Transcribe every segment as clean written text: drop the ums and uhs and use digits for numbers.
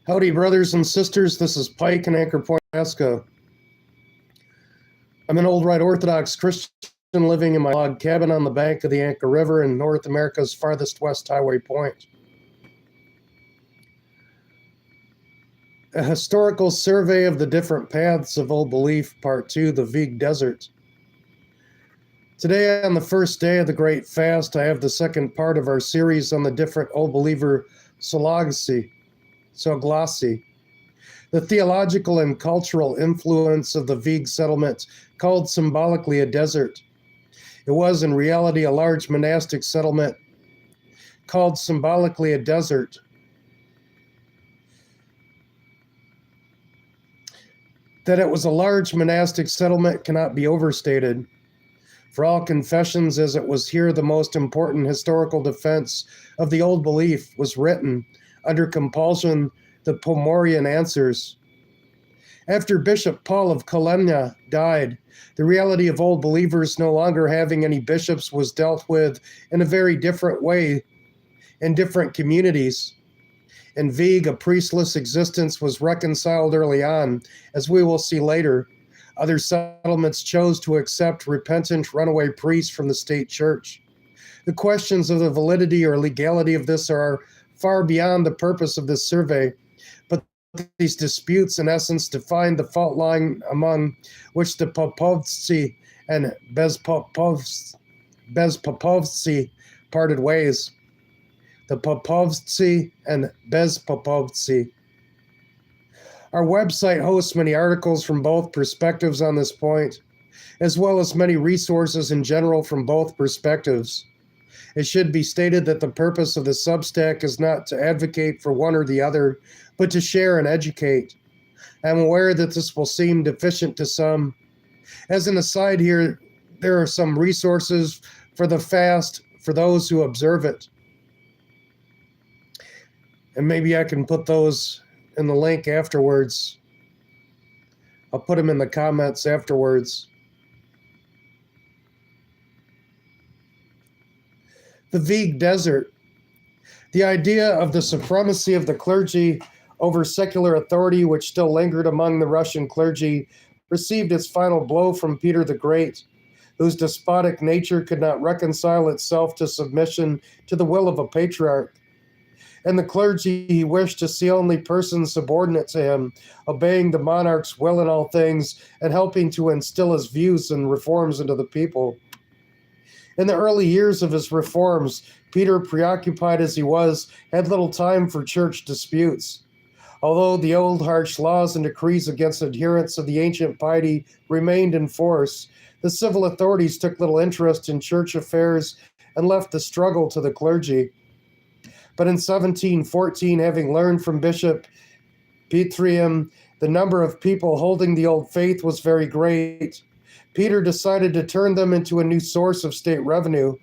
Howdy, brothers and sisters. This is Pike in Anchor Point, Alaska. I'm an old Rite Orthodox Christian living in my log cabin on the bank of the Anchor River in North America's farthest west highway point. A historical survey of the different paths of Old Belief, Part 2, the Vigue Desert. Today, on the first day of the Great Fast, I have the second part of our series on the different Old Believer Soglasy, the theological and cultural influence of the Vigue settlement, called symbolically a desert. It was in reality a large monastic settlement called symbolically a desert. That it was a large monastic settlement cannot be overstated. For all confessions, as it was here the most important historical defense of the Old Belief was written, under compulsion, the Pomorian Answers. After Bishop Paul of Kolomna died, the reality of Old Believers no longer having any bishops was dealt with in a very different way in different communities. In Vigue, a priestless existence was reconciled early on, as we will see later. Other settlements chose to accept repentant runaway priests from the state church. The questions of the validity or legality of this are far beyond the purpose of this survey, but these disputes in essence define the fault line among which the Popovtsy and Bezpopovtsy parted ways. The Popovtsy and Bezpopovtsy. Our website hosts many articles from both perspectives on this point, as well as many resources in general from both perspectives. It should be stated that the purpose of the Substack is not to advocate for one or the other, but to share and educate. I'm aware that this will seem deficient to some. As an aside here, there are some resources for the fast for those who observe it. And maybe I can put those in the link afterwards. I'll put them in the comments afterwards. The Vigue Desert. The idea of the supremacy of the clergy over secular authority, which still lingered among the Russian clergy, received its final blow from Peter the Great, whose despotic nature could not reconcile itself to submission to the will of a patriarch. And the clergy he wished to see only persons subordinate to him, obeying the monarch's will in all things and helping to instill his views and reforms into the people. In the early years of his reforms, Peter, preoccupied as he was, had little time for church disputes. Although the old harsh laws and decrees against adherents of the ancient piety remained in force, the civil authorities took little interest in church affairs and left the struggle to the clergy. But in 1714, having learned from Bishop Petrium the number of people holding the old faith was very great, Peter decided to turn them into a new source of state revenue.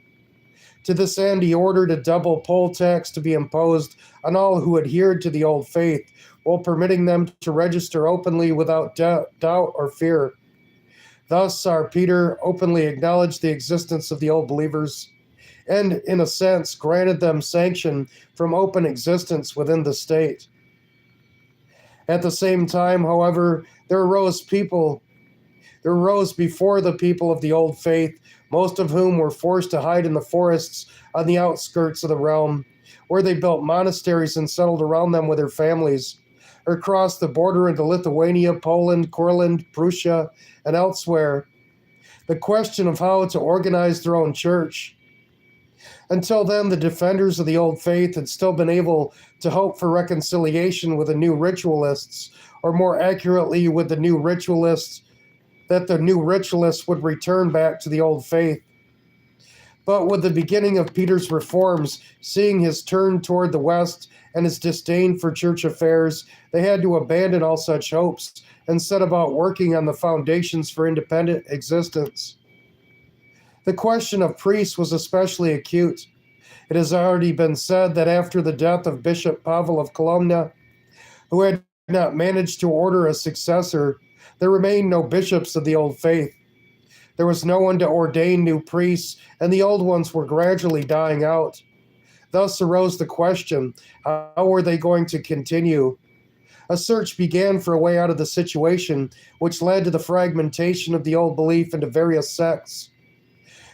To this end, he ordered a double poll tax to be imposed on all who adhered to the old faith, while permitting them to register openly without doubt or fear. Thus, our Peter openly acknowledged the existence of the old believers and, in a sense, granted them sanction from open existence within the state. At the same time, however, there arose before the people of the old faith, most of whom were forced to hide in the forests on the outskirts of the realm, where they built monasteries and settled around them with their families, or crossed the border into Lithuania, Poland, Courland, Prussia, and elsewhere. The question of how to organize their own church. Until then, the defenders of the old faith had still been able to hope for reconciliation with the new ritualists, or more accurately, with the new ritualists, that the new ritualists would return back to the old faith. But with the beginning of Peter's reforms, seeing his turn toward the West and his disdain for church affairs, they had to abandon all such hopes and set about working on the foundations for independent existence. The question of priests was especially acute. It has already been said that after the death of Bishop Pavel of Kolomna, who had not managed to order a successor, there remained no bishops of the old faith. There was no one to ordain new priests, and the old ones were gradually dying out. Thus arose the question, how were they going to continue? A search began for a way out of the situation, which led to the fragmentation of the old belief into various sects.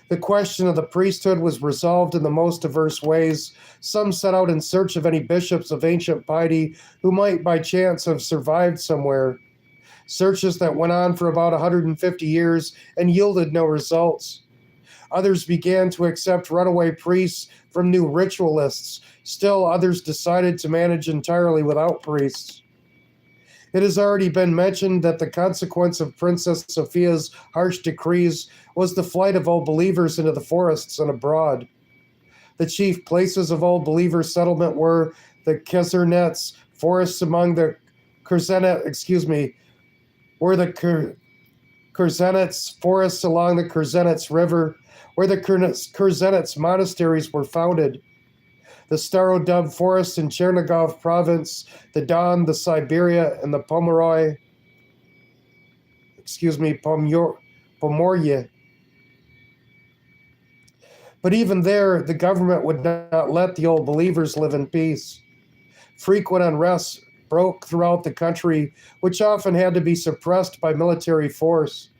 The question of the priesthood was resolved in the most diverse ways. Some set out in search of any bishops of ancient piety who might by chance have survived somewhere. Searches that went on for about 150 years and yielded no results. Others began to accept runaway priests from new ritualists. Still, others decided to manage entirely without priests. It has already been mentioned that the consequence of Princess Sophia's harsh decrees was the flight of old believers into the forests and abroad. The chief places of old believer settlement were the Kazernets, forests among the Kurzenets, forests along the Kurzenets River, where the Kurzenets monasteries were founded. The Starodub forest in Chernigov province, the Don, the Siberia, and the Pomorye. But even there, the government would not let the old believers live in peace. Frequent unrest broke throughout the country, which often had to be suppressed by military force.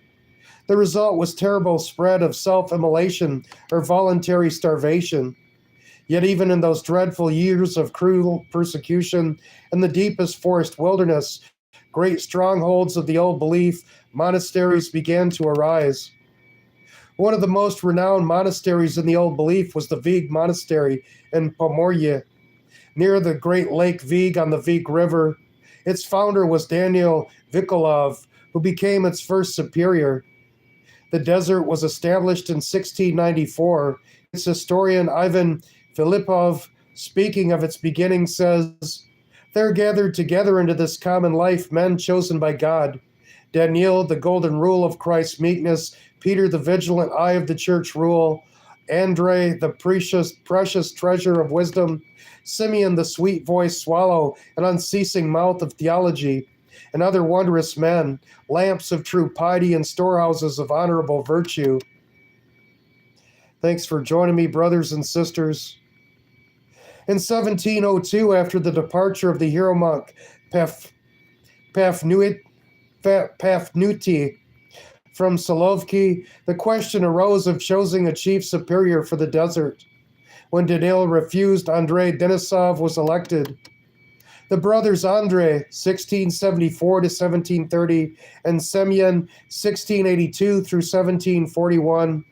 The result was terrible spread of self-immolation or voluntary starvation. Yet even in those dreadful years of cruel persecution in the deepest forest wilderness, great strongholds of the old belief, monasteries began to arise. One of the most renowned monasteries in the old belief was the Vig Monastery in Pomorye, near the great lake Vig on the Vig River. Its founder was Daniel Vikolov, who became its first superior. The desert was established in 1694. Its historian Ivan Filippov, speaking of its beginning, says, "There gathered together into this common life men chosen by God. Daniel, the golden rule of Christ's meekness, Peter, the vigilant eye of the church rule, Andre, the precious treasure of wisdom, Simeon, the sweet-voiced swallow and unceasing mouth of theology, and other wondrous men, lamps of true piety and storehouses of honorable virtue." Thanks for joining me, brothers and sisters. In 1702, after the departure of the hero monk Pafnuti from Solovki, the question arose of choosing a chief superior for the desert. When Danil refused, Andrei Denisov was elected. The brothers Andrei, 1674 to 1730, and Semyon, 1682 through 1741.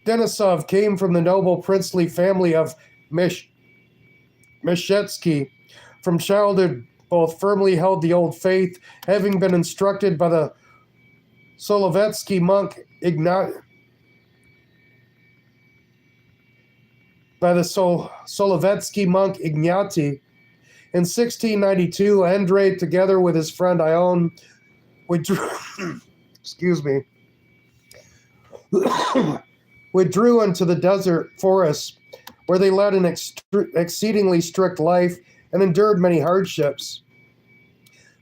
Denisov came from the noble princely family of Meshetsky. From childhood, both firmly held the old faith, having been instructed by the Solovetsky monk Ignati. In 1692, Andrei, together with his friend Ion, withdrew into the desert forests, where they led an exceedingly strict life and endured many hardships.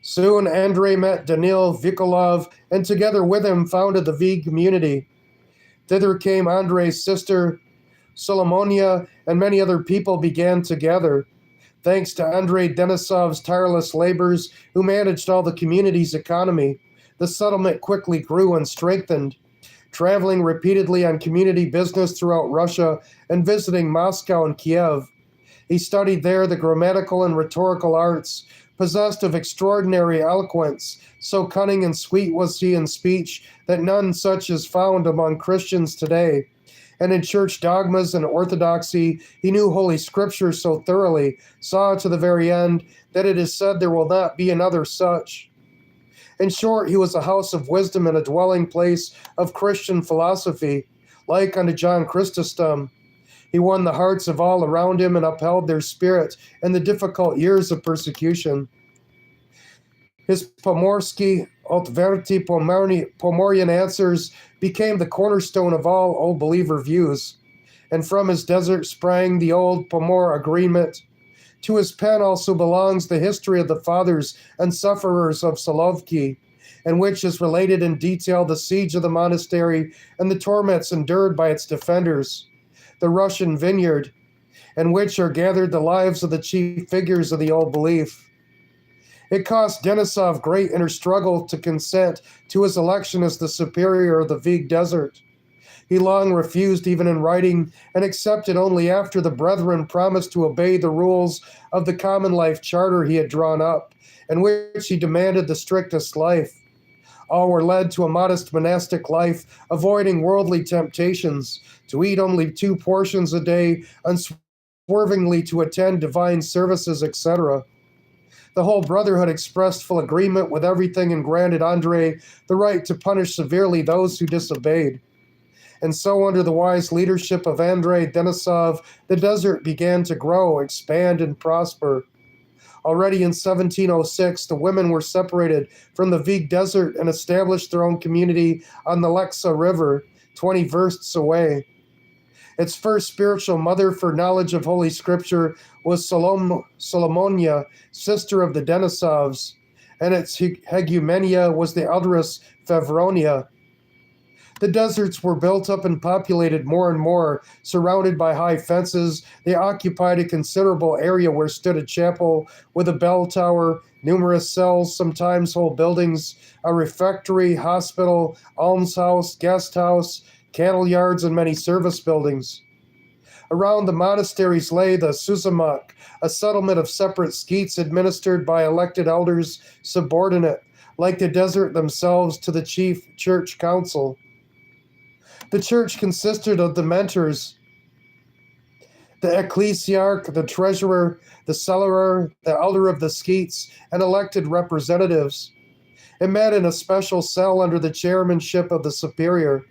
Soon, Andrei met Danil Vikolov, and together with him founded the Vig community. Thither came Andrei's sister, Solomonia, and many other people began together. Thanks to Andrei Denisov's tireless labors, who managed all the community's economy, the settlement quickly grew and strengthened. Traveling repeatedly on community business throughout Russia and visiting Moscow and Kiev, he studied there the grammatical and rhetorical arts. Possessed of extraordinary eloquence, so cunning and sweet was he in speech that none such is found among Christians today. And in church dogmas and orthodoxy, he knew Holy Scripture so thoroughly, saw to the very end that it is said there will not be another such. In short, he was a house of wisdom and a dwelling place of Christian philosophy, like unto John Chrysostom. He won the hearts of all around him and upheld their spirit in the difficult years of persecution. His Pomorsky Otverti Pomoryan answers became the cornerstone of all old believer views, and from his desert sprang the old Pomor agreement. To his pen also belongs the history of the fathers and sufferers of Solovki, in which is related in detail the siege of the monastery and the torments endured by its defenders, the Russian vineyard, in which are gathered the lives of the chief figures of the old belief. It cost Denisov great inner struggle to consent to his election as the superior of the Vig Desert. He long refused even in writing and accepted only after the brethren promised to obey the rules of the common life charter he had drawn up, in which he demanded the strictest life. All were led to a modest monastic life, avoiding worldly temptations, to eat only 2 portions a day, unswervingly to attend divine services, etc. The whole brotherhood expressed full agreement with everything and granted Andrei the right to punish severely those who disobeyed. And so, under the wise leadership of Andrei Denisov, the desert began to grow, expand, and prosper. Already in 1706, the women were separated from the Vig Desert and established their own community on the Lexa River, 20 versts away. Its first spiritual mother for knowledge of Holy Scripture was Solomonia, sister of the Denisovs, and its hegemenia was the elderess Fevronia. The deserts were built up and populated more and more. Surrounded by high fences, they occupied a considerable area where stood a chapel with a bell tower, numerous cells, sometimes whole buildings, a refectory, hospital, almshouse, guest house, cattle yards, and many service buildings. Around the monasteries lay the Suzamak, a settlement of separate skeets administered by elected elders subordinate, like the desert themselves, to the chief church council. The church consisted of the mentors, the ecclesiarch, the treasurer, the cellarer, the elder of the skeets, and elected representatives. It met in a special cell under the chairmanship of the superior.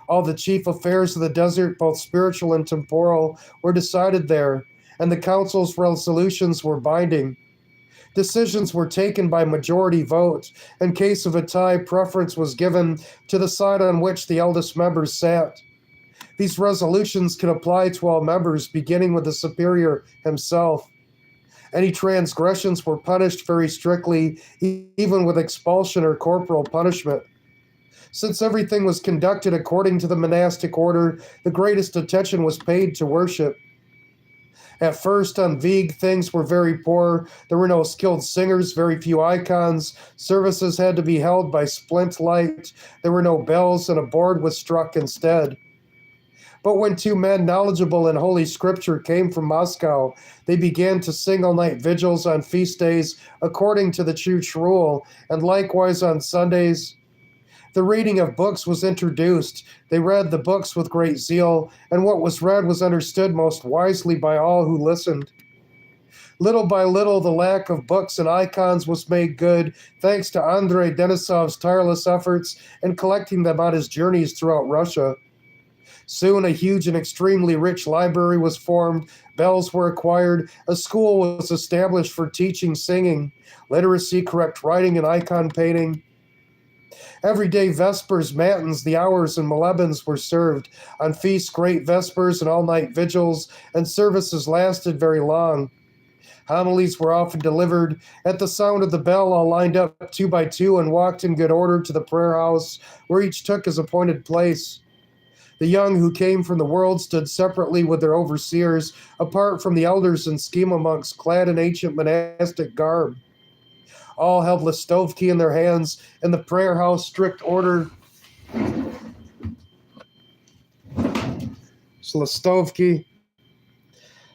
All the chief affairs of the desert, both spiritual and temporal, were decided there, and the council's resolutions were binding. Decisions were taken by majority vote. In case of a tie, preference was given to the side on which the eldest members sat. These resolutions could apply to all members, beginning with the superior himself. Any transgressions were punished very strictly, even with expulsion or corporal punishment. Since everything was conducted according to the monastic order, the greatest attention was paid to worship. At first, on Vig, things were very poor. There were no skilled singers, very few icons. Services had to be held by splint light. There were no bells, and a board was struck instead. But when 2 men knowledgeable in Holy Scripture came from Moscow, they began to sing all-night vigils on feast days according to the church rule, and likewise on Sundays. The reading of books was introduced. They read the books with great zeal, and what was read was understood most wisely by all who listened. Little by little, the lack of books and icons was made good, thanks to Andrei Denisov's tireless efforts in collecting them on his journeys throughout Russia. Soon, a huge and extremely rich library was formed, bells were acquired, a school was established for teaching singing, literacy, correct writing, and icon painting. Every day, vespers, matins, the hours, and molebens were served. On feasts, great vespers and all-night vigils, and services lasted very long. Homilies were often delivered. At the sound of the bell, all lined up 2 by 2 and walked in good order to the prayer house, where each took his appointed place. The young who came from the world stood separately with their overseers, apart from the elders and schema monks clad in ancient monastic garb. All held listovki in their hands. In the prayer house, strict order. Listovki.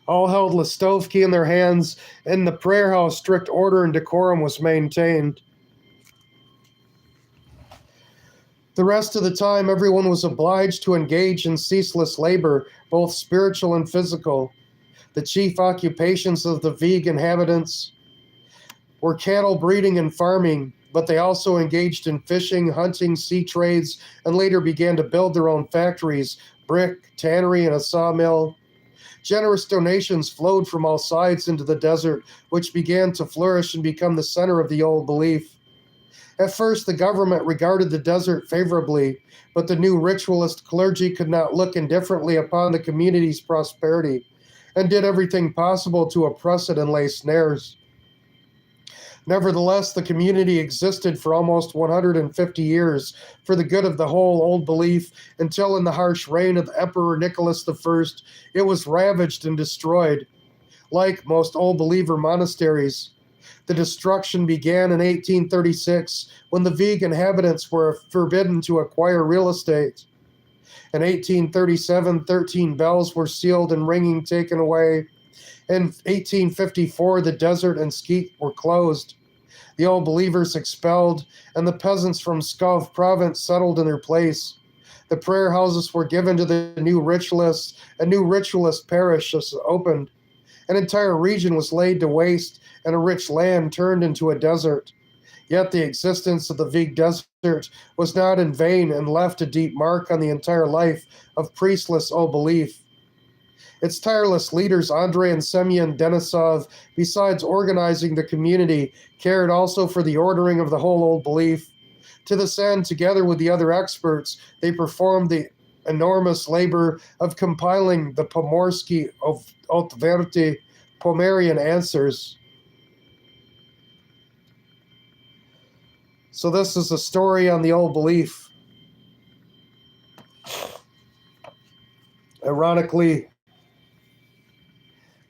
All held listovki in their hands. In the prayer house, strict order and decorum was maintained. The rest of the time, everyone was obliged to engage in ceaseless labor, both spiritual and physical. The chief occupations of the Vig inhabitants were cattle breeding and farming, but they also engaged in fishing, hunting, sea trades, and later began to build their own factories, brick, tannery, and a sawmill. Generous donations flowed from all sides into the desert, which began to flourish and become the center of the old belief. At first, the government regarded the desert favorably, but the new ritualist clergy could not look indifferently upon the community's prosperity, and did everything possible to oppress it and lay snares. Nevertheless, the community existed for almost 150 years for the good of the whole old belief until in the harsh reign of the Emperor Nicholas I, it was ravaged and destroyed. Like most old believer monasteries, The destruction began in 1836 when the Vigue inhabitants were forbidden to acquire real estate. In 1837, 13 bells were sealed and ringing taken away. In 1854, the desert and skeet were closed. The old believers expelled, and the peasants from Pskov province settled in their place. The prayer houses were given to the new ritualists. A new ritualist parish was opened. An entire region was laid to waste, and a rich land turned into a desert. Yet the existence of the Vigue Desert was not in vain and left a deep mark on the entire life of priestless old belief. Its tireless leaders, Andrei and Semyon Denisov, besides organizing the community, cared also for the ordering of the whole old belief. To this end, together with the other experts, they performed the enormous labor of compiling the Pomorsky of Otverty Pomerian answers. So this is a story on the old belief. Ironically,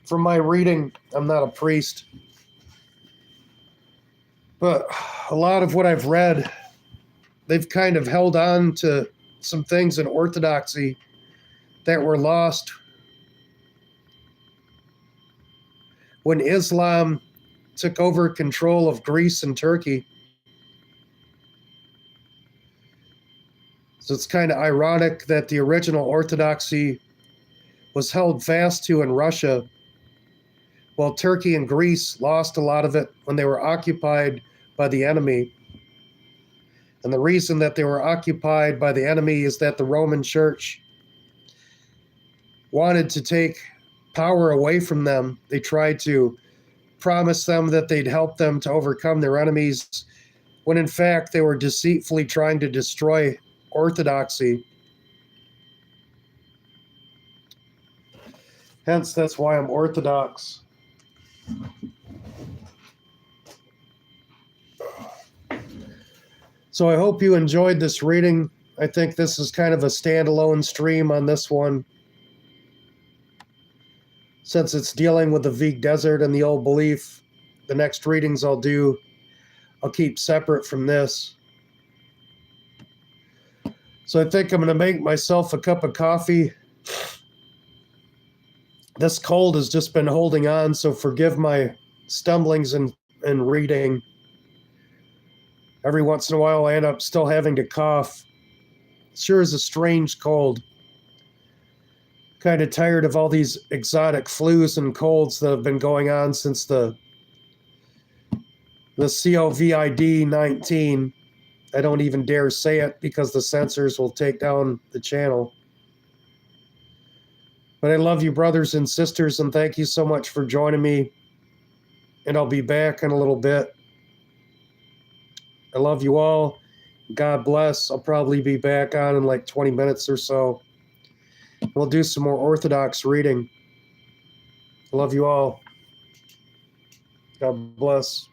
from my reading, I'm not a priest, but a lot of what I've read, they've kind of held on to some things in Orthodoxy that were lost when Islam took over control of Greece and Turkey. So it's kind of ironic that the original Orthodoxy was held fast to in Russia, while Turkey and Greece lost a lot of it when they were occupied by the enemy. And the reason that they were occupied by the enemy is that the Roman Church wanted to take power away from them. They tried to promise them that they'd help them to overcome their enemies, when in fact they were deceitfully trying to destroy Orthodoxy. Hence, that's why I'm Orthodox. So I hope you enjoyed this reading. I think this is kind of a standalone stream on this one, since it's dealing with the Vigue Desert and the old belief. The next readings I'll keep separate from this. So I think I'm going to make myself a cup of coffee. This cold has just been holding on, so forgive my stumblings in reading. Every once in a while, I end up still having to cough. Sure is a strange cold. Kind of tired of all these exotic flus and colds that have been going on since the COVID-19. I don't even dare say it because the censors will take down the channel. But I love you, brothers and sisters, and thank you so much for joining me. And I'll be back in a little bit. I love you all. God bless. I'll probably be back on in like 20 minutes or so. We'll do some more Orthodox reading. I love you all. God bless.